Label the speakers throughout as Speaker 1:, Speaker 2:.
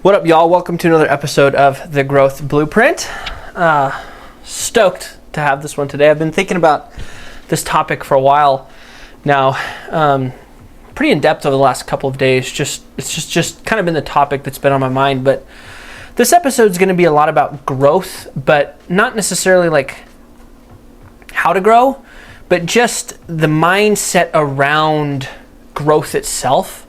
Speaker 1: What up, y'all? Welcome to another episode of The Growth Blueprint. Stoked to have this one today. I've been thinking about this topic for a while now, pretty in depth over the last couple of days. It's just kind of been the topic that's been on my mind. But this episode is going to be a lot about growth, but not necessarily like how to grow, but just the mindset around growth itself.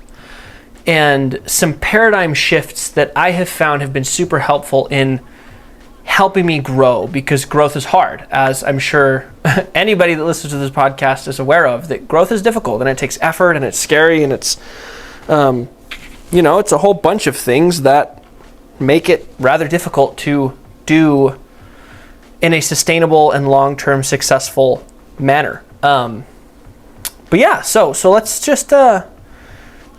Speaker 1: And some paradigm shifts that I have found have been super helpful in helping me grow, because growth is hard, as I'm sure anybody that listens to this podcast is aware of, that growth is difficult and it takes effort and it's scary and it's, it's a whole bunch of things that make it rather difficult to do in a sustainable and long-term successful manner. So let's just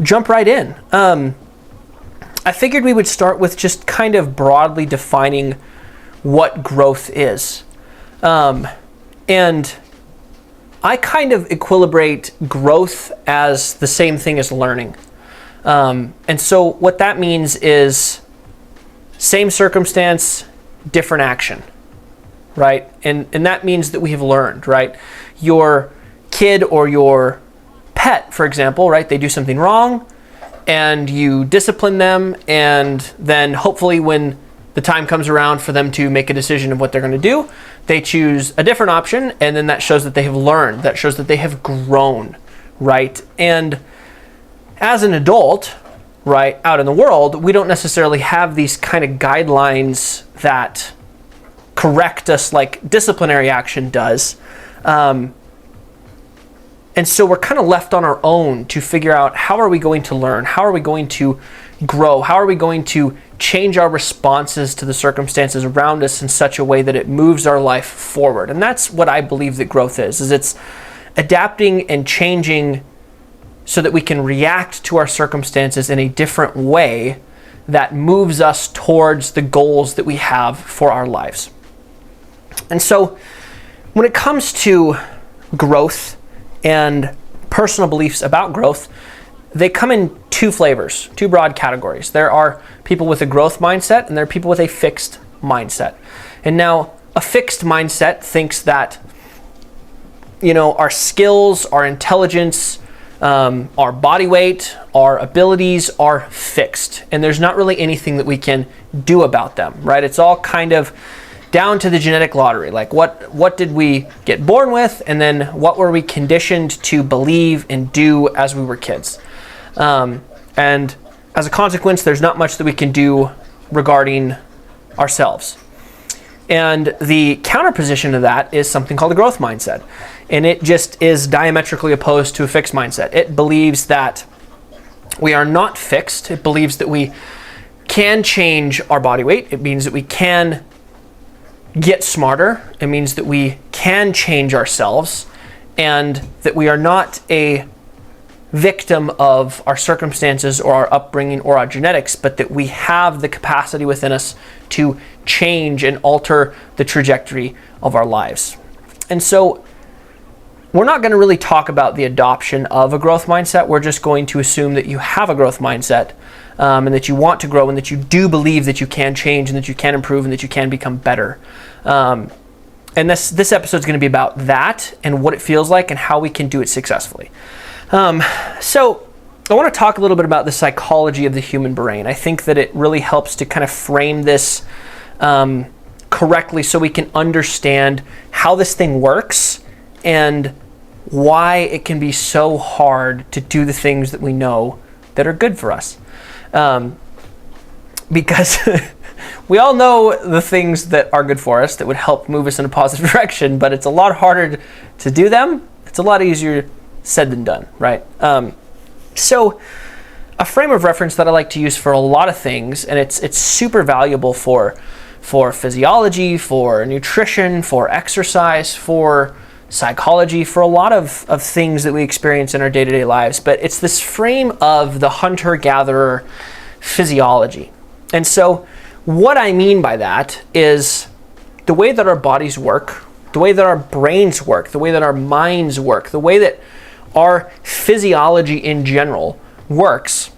Speaker 1: jump right in. I figured we would start with just kind of broadly defining what growth is. And I kind of equilibrate growth as the same thing as learning. And so what that means is same circumstance, different action, right? And that means that we have learned, right? Your kid or your pet, for example, right? They do something wrong and you discipline them, and then hopefully when the time comes around for them to make a decision of what they're going to do, they choose a different option, and then that shows that they have learned, that shows that they have grown, right? And as an adult, right, out in the world, we don't necessarily have these kind of guidelines that correct us like disciplinary action does. And so we're kind of left on our own to figure out, how are we going to learn? How are we going to grow? How are we going to change our responses to the circumstances around us in such a way that it moves our life forward? And that's what I believe that growth is it's adapting and changing so that we can react to our circumstances in a different way that moves us towards the goals that we have for our lives. And so when it comes to growth and personal beliefs about growth, they come in two flavors, two broad categories. There are people with a growth mindset and there are people with a fixed mindset. And now a fixed mindset thinks that, our skills, our intelligence, our body weight, our abilities are fixed, and there's not really anything that we can do about them, right? It's all kind of down to the genetic lottery. Like what did we get born with, and then what were we conditioned to believe and do as we were kids? And as a consequence, there's not much that we can do regarding ourselves. And the counterposition to that is something called a growth mindset. And it just is diametrically opposed to a fixed mindset. It believes that we are not fixed. It believes that we can change our body weight. It means that we can get smarter. It means that we can change ourselves, and that we are not a victim of our circumstances or our upbringing or our genetics, but that we have the capacity within us to change and alter the trajectory of our lives. And so we're not going to really talk about the adoption of a growth mindset. We're just going to assume that you have a growth mindset, and that you want to grow, and that you do believe that you can change, and that you can improve, and that you can become better. And this episode is going to be about that and what it feels like and how we can do it successfully. So I want to talk a little bit about the psychology of the human brain. I think that it really helps to kind of frame this correctly so we can understand how this thing works and why it can be so hard to do the things that we know that are good for us. Because we all know the things that are good for us that would help move us in a positive direction, but it's a lot harder to do them. It's a lot easier said than done, right? So a frame of reference that I like to use for a lot of things, and it's super valuable for physiology, for nutrition, for exercise, for psychology, for a lot of things that we experience in our day-to-day lives, but it's this frame of the hunter-gatherer physiology. And so what I mean by that is the way that our bodies work, the way that our brains work, the way that our minds work, the way that our physiology in general works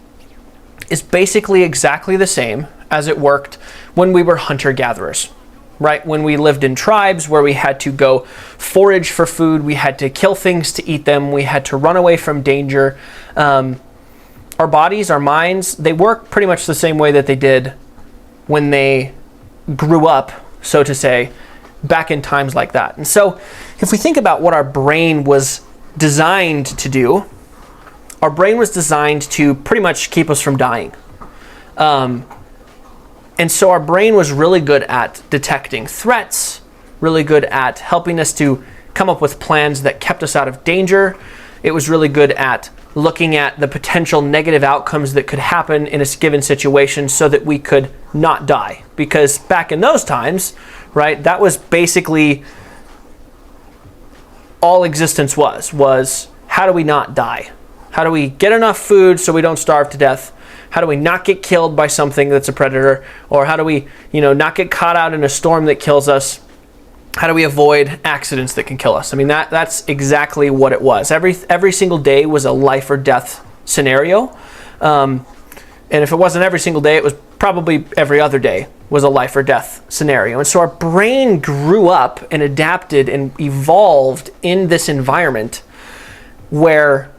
Speaker 1: is basically exactly the same as it worked when we were hunter-gatherers, right? When we lived in tribes where we had to go forage for food, we had to kill things to eat them, we had to run away from danger. Our bodies, our minds, they work pretty much the same way that they did when they grew up, so to say, back in times like that. And so if we think about what our brain was designed to do, our brain was designed to pretty much keep us from dying. And so our brain was really good at detecting threats, really good at helping us to come up with plans that kept us out of danger. It was really good at looking at the potential negative outcomes that could happen in a given situation so that we could not die. Because back in those times, right, that was basically all existence was how do we not die? How do we get enough food so we don't starve to death? How do we not get killed by something that's a predator? Or how do we, not get caught out in a storm that kills us? How do we avoid accidents that can kill us? I mean, that's exactly what it was. Every single day was a life or death scenario. And if it wasn't every single day, it was probably every other day was a life or death scenario. And so our brain grew up and adapted and evolved in this environment where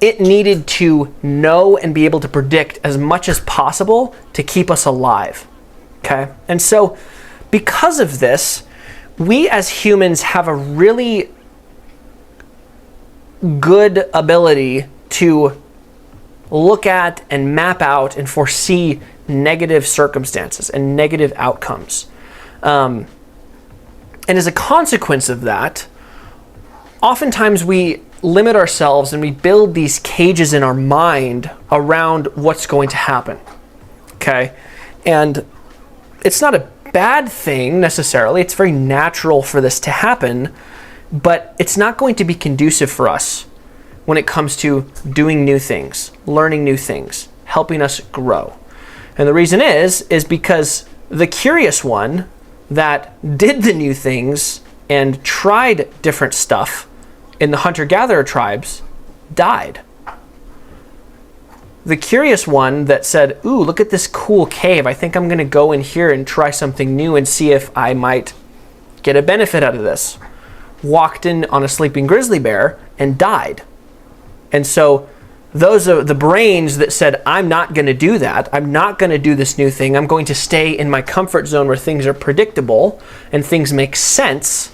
Speaker 1: it needed to know and be able to predict as much as possible to keep us alive. Okay? And so because of this, we as humans have a really good ability to look at and map out and foresee negative circumstances and negative outcomes. And as a consequence of that, oftentimes we limit ourselves and we build these cages in our mind around what's going to happen. Okay? And it's not a bad thing necessarily. It's very natural for this to happen, but it's not going to be conducive for us when it comes to doing new things, learning new things, helping us grow. And the reason is because the curious one that did the new things and tried different stuff in the hunter-gatherer tribes died. The curious one that said, ooh, look at this cool cave. I think I'm going to go in here and try something new and see if I might get a benefit out of this. Walked in on a sleeping grizzly bear and died. And so those are the brains that said, I'm not going to do that. I'm not going to do this new thing. I'm going to stay in my comfort zone where things are predictable and things make sense.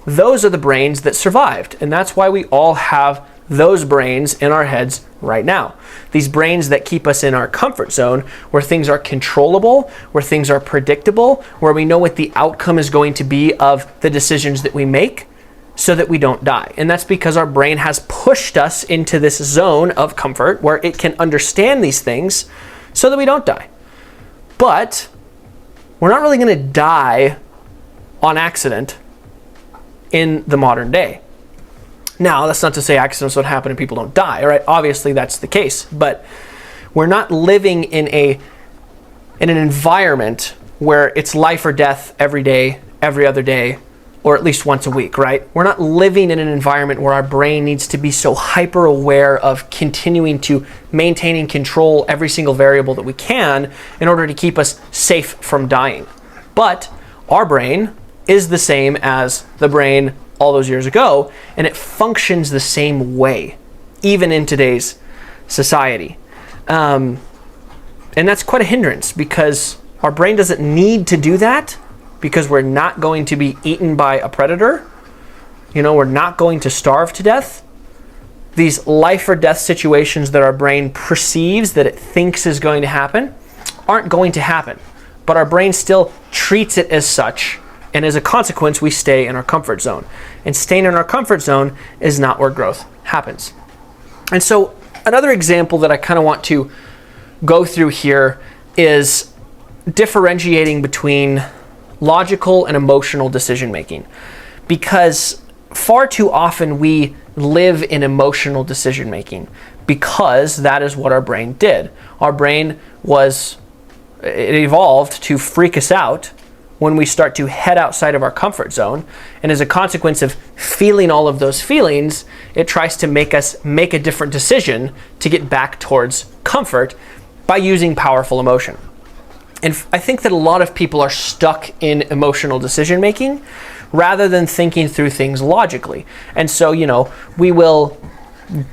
Speaker 1: Those are the brains that survived. And that's why we all have those brains in our heads right now. These brains that keep us in our comfort zone where things are controllable, where things are predictable, where we know what the outcome is going to be of the decisions that we make so that we don't die. And that's because our brain has pushed us into this zone of comfort where it can understand these things so that we don't die. But we're not really going to die on accident in the modern day. Now, that's not to say accidents don't happen and people don't die, right? Obviously, that's the case. But we're not living in an environment where it's life or death every day, every other day, or at least once a week, right? We're not living in an environment where our brain needs to be so hyper aware of continuing to maintain and control every single variable that we can in order to keep us safe from dying. But our brain is the same as the brain all those years ago, and it functions the same way, even in today's society. And that's quite a hindrance because our brain doesn't need to do that because we're not going to be eaten by a predator. We're not going to starve to death. These life or death situations that our brain perceives that it thinks is going to happen aren't going to happen, but our brain still treats it as such. And as a consequence, we stay in our comfort zone. And staying in our comfort zone is not where growth happens. And so another example that I kind of want to go through here is differentiating between logical and emotional decision making. Because far too often we live in emotional decision making because that is what our brain did. Our brain it evolved to freak us out when we start to head outside of our comfort zone. And as a consequence of feeling all of those feelings, it tries to make us make a different decision to get back towards comfort by using powerful emotion. And I think that a lot of people are stuck in emotional decision making rather than thinking through things logically. And so, we will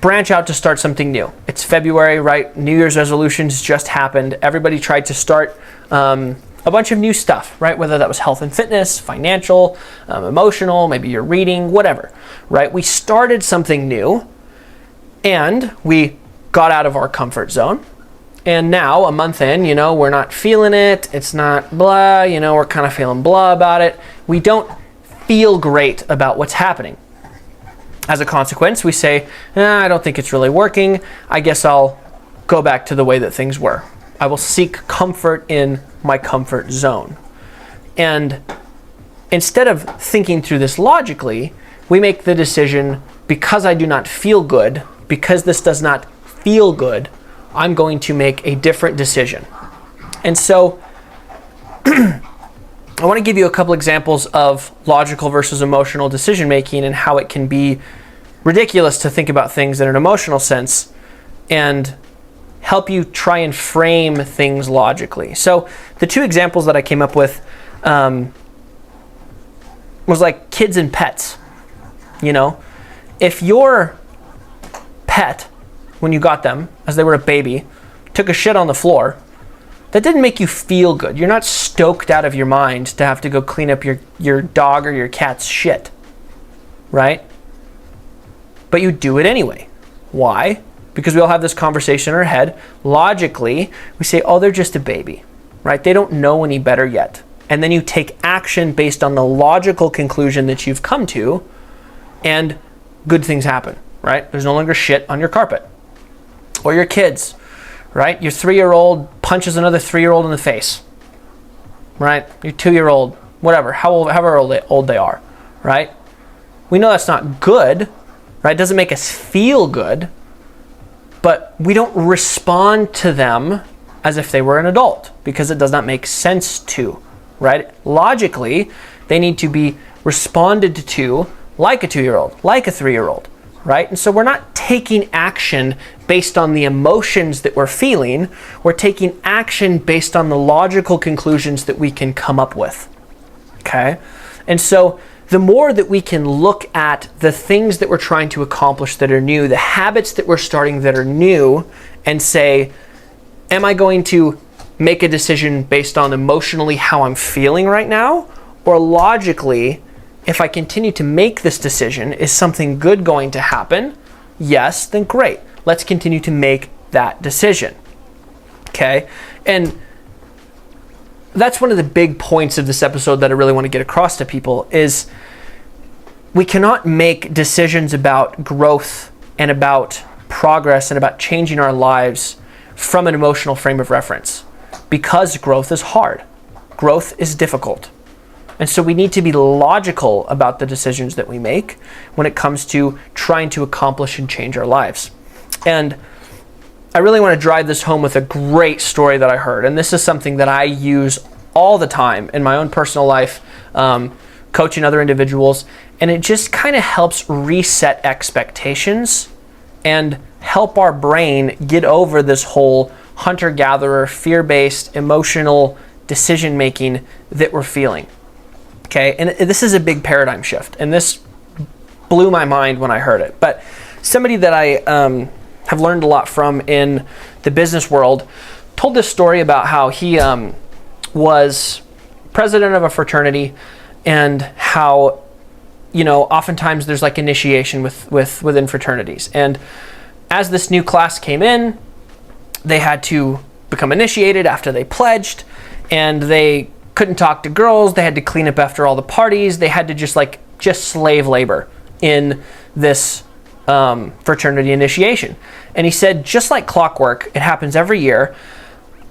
Speaker 1: branch out to start something new. It's February, right? New Year's resolutions just happened. Everybody tried to start a bunch of new stuff, right? Whether that was health and fitness, financial, emotional, maybe you're reading, whatever, right? We started something new and we got out of our comfort zone. And now, a month in, we're not feeling it. It's not blah, we're kind of feeling blah about it. We don't feel great about what's happening. As a consequence, we say, I don't think it's really working. I guess I'll go back to the way that things were. I will seek comfort in my comfort zone. And instead of thinking through this logically, we make the decision, because I do not feel good, because this does not feel good, I'm going to make a different decision. And so I want to give you a couple examples of logical versus emotional decision making and how it can be ridiculous to think about things in an emotional sense and help you try and frame things logically. So the two examples that I came up with was like kids and pets. If your pet, when you got them, as they were a baby, took a shit on the floor, that didn't make you feel good. You're not stoked out of your mind to have to go clean up your dog or your cat's shit, right? But you do it anyway. Why? Because we all have this conversation in our head. Logically, we say, oh, they're just a baby, right? They don't know any better yet. And then you take action based on the logical conclusion that you've come to, and good things happen, right? There's no longer shit on your carpet. Or your kids, right? Your 3-year-old punches another 3-year-old in the face, right? Your 2-year-old, whatever, however old they are, right? We know that's not good, right? It doesn't make us feel good, but we don't respond to them as if they were an adult because it does not make sense to, right? Logically, they need to be responded to like a 2-year-old, like a 3-year-old, right? And so we're not taking action based on the emotions that we're feeling. We're taking action based on the logical conclusions that we can come up with, okay? And so the more that we can look at the things that we're trying to accomplish that are new, the habits that we're starting that are new, and say, am I going to make a decision based on emotionally how I'm feeling right now? Or logically, if I continue to make this decision, is something good going to happen? Yes, then great. Let's continue to make that decision. Okay? And that's one of the big points of this episode that I really want to get across to people is we cannot make decisions about growth and about progress and about changing our lives from an emotional frame of reference because growth is hard. Growth is difficult. And so we need to be logical about the decisions that we make when it comes to trying to accomplish and change our lives. And I really want to drive this home with a great story that I heard. And this is something that I use all the time in my own personal life, coaching other individuals. And it just kind of helps reset expectations and help our brain get over this whole hunter-gatherer, fear-based, emotional decision-making that we're feeling. Okay, and this is a big paradigm shift. And this blew my mind when I heard it. But somebody that I have learned a lot from in the business world told this story about how he was president of a fraternity and how, you know, oftentimes there's like initiation within fraternities. And as this new class came in, they had to become initiated after they pledged, and they couldn't talk to girls. They had to clean up after all the parties. They had to just slave labor in this fraternity initiation. And he said, just like clockwork, it happens every year.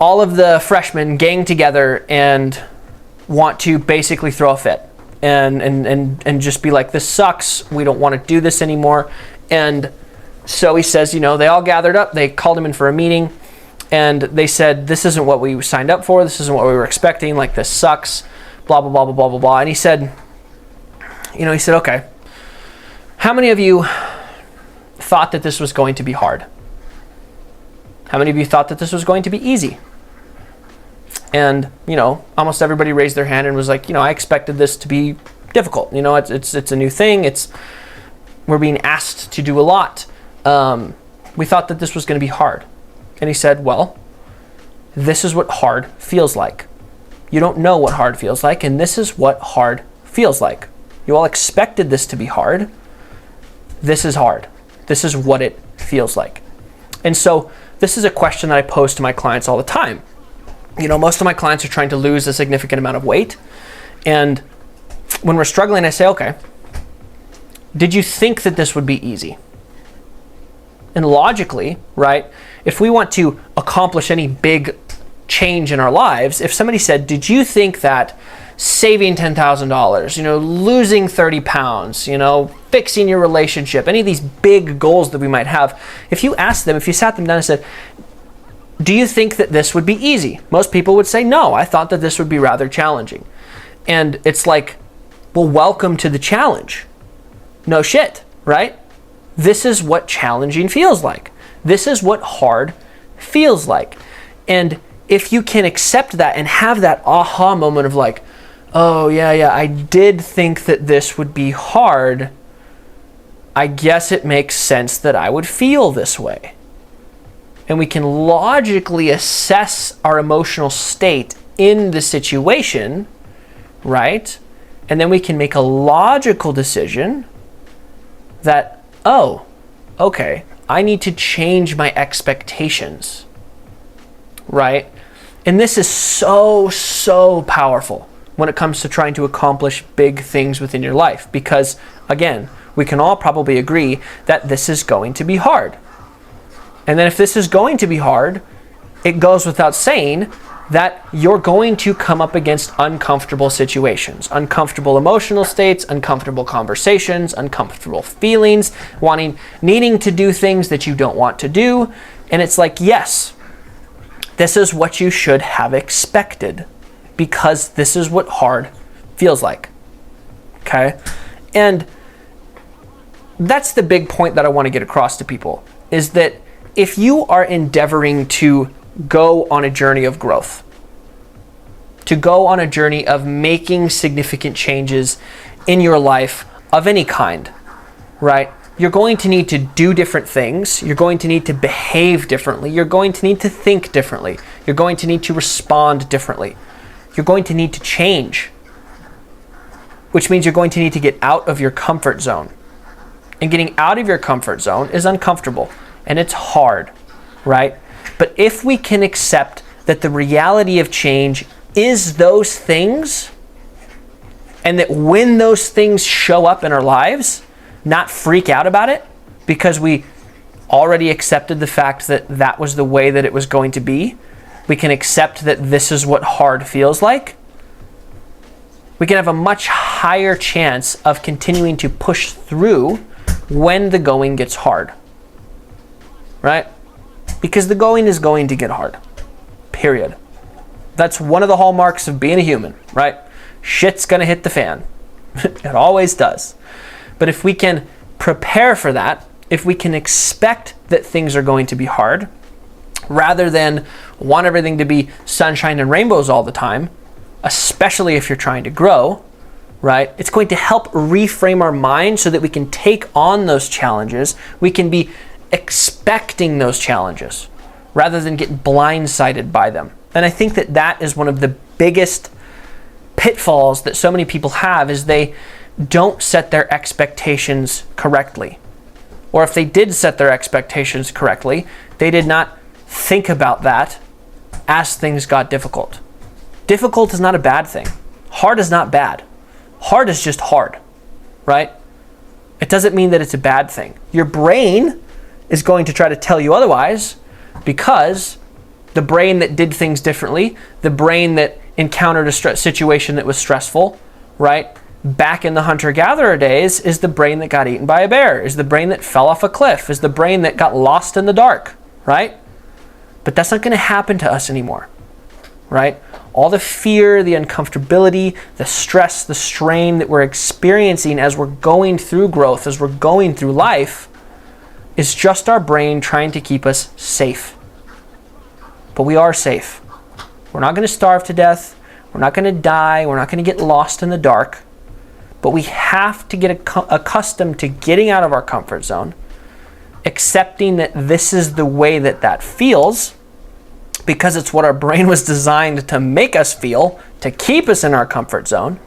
Speaker 1: All of the freshmen gang together and want to basically throw a fit and just be like, this sucks. We don't want to do this anymore. And so he says, you know, they all gathered up. They called him in for a meeting. And they said, this isn't what we signed up for. This isn't what we were expecting. Like, this sucks. Blah, blah, blah, blah, blah, blah, blah. And he said, okay, how many of you thought that this was going to be hard? How How many of you thought that this was going to be easy? And, almost everybody raised their hand and was like, I expected this to be difficult. It's a new thing. We're being asked to do a lot. We thought that this was going to be hard. And he said, well, this is what hard feels like. You don't know what hard feels like, and this is what hard feels like. You all expected this to be hard. This is hard. This is what it feels like. And so this is a question that I pose to my clients all the time. Most of my clients are trying to lose a significant amount of weight. And when we're struggling, I say, okay, did you think that this would be easy? And logically, right, if we want to accomplish any big change in our lives, if somebody said, did you think that saving $10,000, losing 30 pounds, fixing your relationship, any of these big goals that we might have, if you sat them down and said, do you think that this would be easy? Most people would say, no, I thought that this would be rather challenging. And it's like, well, welcome to the challenge. No shit, right? This is what challenging feels like. This is what hard feels like. And if you can accept that and have that aha moment of like, oh yeah, I did think that this would be hard, I guess it makes sense that I would feel this way. And we can logically assess our emotional state in the situation, right? And then we can make a logical decision that, oh, okay, I need to change my expectations, right? And this is so powerful when it comes to trying to accomplish big things within your life, because again, we can all probably agree that this is going to be hard. And then if this is going to be hard, it goes without saying that you're going to come up against uncomfortable situations, uncomfortable emotional states, uncomfortable conversations, uncomfortable feelings, needing to do things that you don't want to do. And it's like, yes, this is what you should have expected, because this is what hard feels like. Okay? And that's the big point that I want to get across to people, is that if you are endeavoring to go on a journey of growth, to go on a journey of making significant changes in your life of any kind, right? You're going to need to do different things. You're going to need to behave differently. You're going to need to think differently. You're going to need to respond differently. You're going to need to change, which means you're going to need to get out of your comfort zone. And getting out of your comfort zone is uncomfortable and it's hard, right? But if we can accept that the reality of change is those things, and that when those things show up in our lives, not freak out about it because we already accepted the fact that that was the way that it was going to be. We can accept that this is what hard feels like. We can have a much higher chance of continuing to push through when the going gets hard, right? Because the going is going to get hard, period. That's one of the hallmarks of being a human, right? Shit's gonna hit the fan. It always does. But if we can prepare for that, if we can expect that things are going to be hard, rather than want everything to be sunshine and rainbows all the time, especially if you're trying to grow, right? It's going to help reframe our mind so that we can take on those challenges. We can be expecting those challenges rather than get blindsided by them. And I think that that is one of the biggest pitfalls that so many people have, is they don't set their expectations correctly. Or if they did set their expectations correctly, they did not think about that as things got difficult. Difficult is not a bad thing. Hard is not bad. Hard is just hard, right? It doesn't mean that it's a bad thing. Your brain is going to try to tell you otherwise, because the brain that did things differently, the brain that encountered a situation that was stressful, right? Back in the hunter-gatherer days, is the brain that got eaten by a bear, is the brain that fell off a cliff, is the brain that got lost in the dark, right? But that's not going to happen to us anymore, right? All the fear, the uncomfortability, the stress, the strain that we're experiencing as we're going through growth, as we're going through life, is just our brain trying to keep us safe. but we are safe. We're not going to starve to death. We're not going to die. We're not going to get lost in the dark. But we have to get accustomed to getting out of our comfort zone, accepting that this is the way that feels, because it's what our brain was designed to make us feel, to keep us in our comfort zone.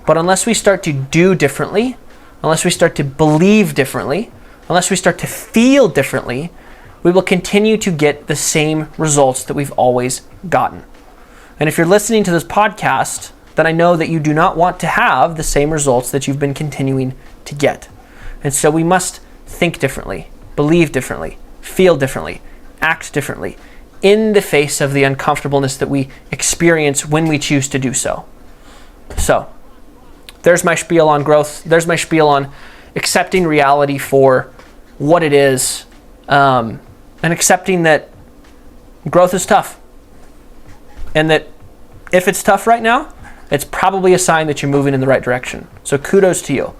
Speaker 1: But unless we start to do differently, unless we start to believe differently, unless we start to feel differently, we will continue to get the same results that we've always gotten. And if you're listening to this podcast, then I know that you do not want to have the same results that you've been continuing to get. And so we must think differently, believe differently, feel differently, act differently in the face of the uncomfortableness that we experience when we choose to do so. So there's my spiel on growth. There's my spiel on accepting reality for what it is, and accepting that growth is tough. And that if it's tough right now, it's probably a sign that you're moving in the right direction. So kudos to you.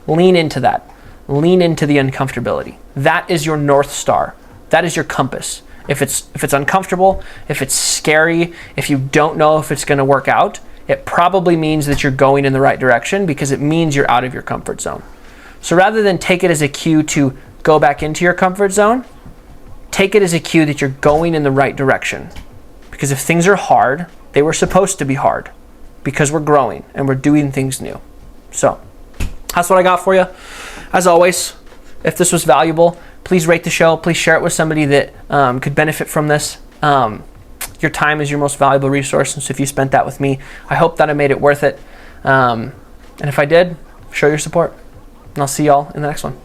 Speaker 1: Lean into that. Lean into the uncomfortability. That is your North Star. That is your compass. If it's uncomfortable, if it's scary, if you don't know if it's going to work out, it probably means that you're going in the right direction, because it means you're out of your comfort zone. So rather than take it as a cue to go back into your comfort zone, take it as a cue that you're going in the right direction. Because if things are hard, they were supposed to be hard, because we're growing and we're doing things new. So that's what I got for you. As always, if this was valuable, please rate the show. Please share it with somebody that could benefit from this. Your time is your most valuable resource, and so if you spent that with me, I hope that I made it worth it. And if I did, show your support. And I'll see y'all in the next one.